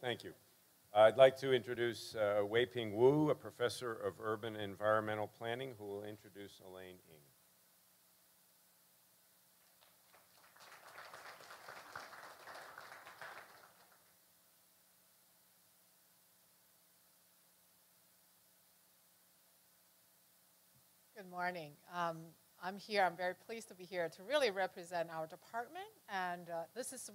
Thank you. I'd like to introduce Wei-Ping Wu, a professor of urban and environmental planning, who will introduce Elaine Ng. Good morning. I'm very pleased to be here to really represent our department, and this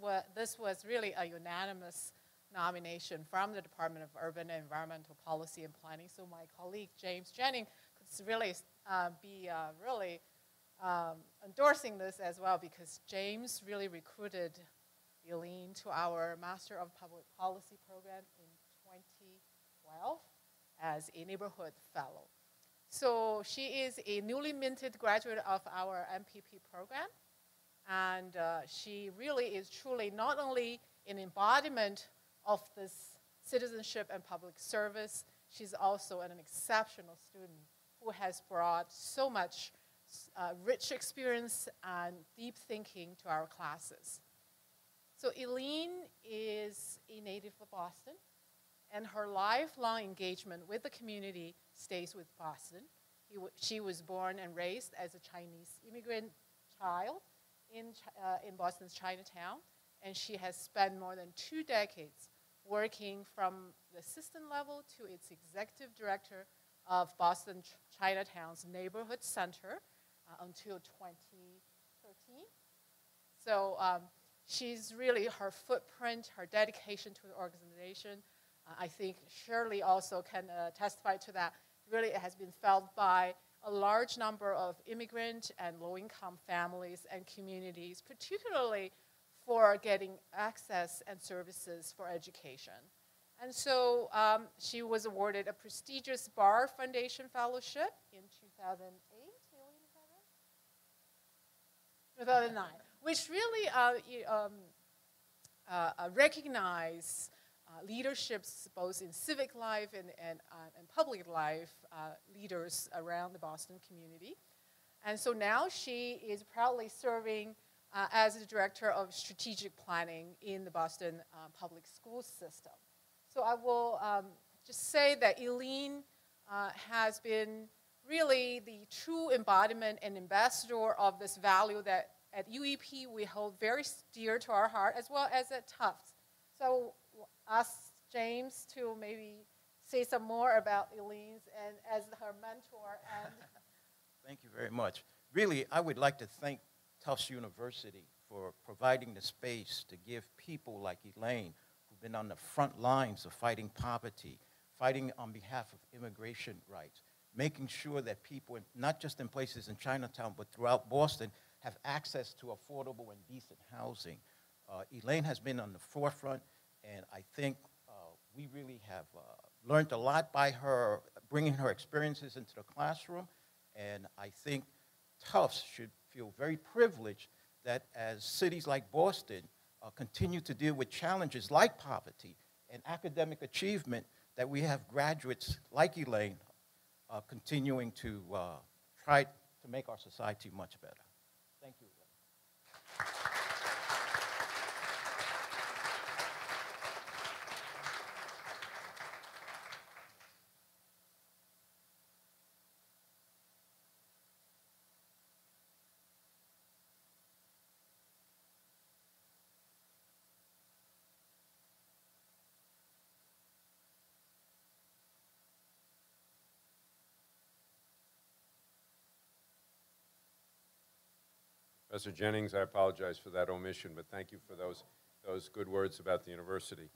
was really a unanimous nomination from the Department of Urban and Environmental Policy and Planning. So my colleague James Jennings could really be endorsing this as well, because James really recruited Elaine to our Master of Public Policy program in 2012 as a neighborhood fellow. So she is a newly minted graduate of our MPP program, and she really is truly not only an embodiment of this citizenship and public service, she's also an exceptional student who has brought so much rich experience and deep thinking to our classes. So Elaine is a native of Boston, and her lifelong engagement with the community stays with Boston. She was born and raised as a Chinese immigrant child in Boston's Chinatown, and she has spent more than 2 decades working from the assistant level to its executive director of Boston Chinatown's Neighborhood Center until 2013. So she's really, her footprint, her dedication to the organization, I think Shirley also can testify to that. Really, it has been felt by a large number of immigrant and low-income families and communities, particularly for getting access and services for education. And so she was awarded a prestigious Barr Foundation Fellowship in 2008, 2009, which really recognized leaderships both in civic life and public life, leaders around the Boston community. And so now she is proudly serving as the director of strategic planning in the Boston public school system. So I will just say that Elaine has been really the true embodiment and ambassador of this value that at UEP we hold very dear to our heart, as well as at Tufts. So ask James to maybe say some more about Elaine's and as her mentor. And Thank you very much. Really, I would like to thank Tufts University for providing the space to give people like Elaine, who've been on the front lines of fighting poverty, fighting on behalf of immigration rights, making sure that people, not just in places in Chinatown, but throughout Boston, have access to affordable and decent housing. Elaine has been on the forefront, and I think we really have learned a lot by her, bringing her experiences into the classroom, and I think Tufts should feel very privileged that as cities like Boston continue to deal with challenges like poverty and academic achievement, that we have graduates like Elaine continuing to try to make our society much better. Thank you. Professor Jennings, I apologize for that omission, but thank you for those good words about the university.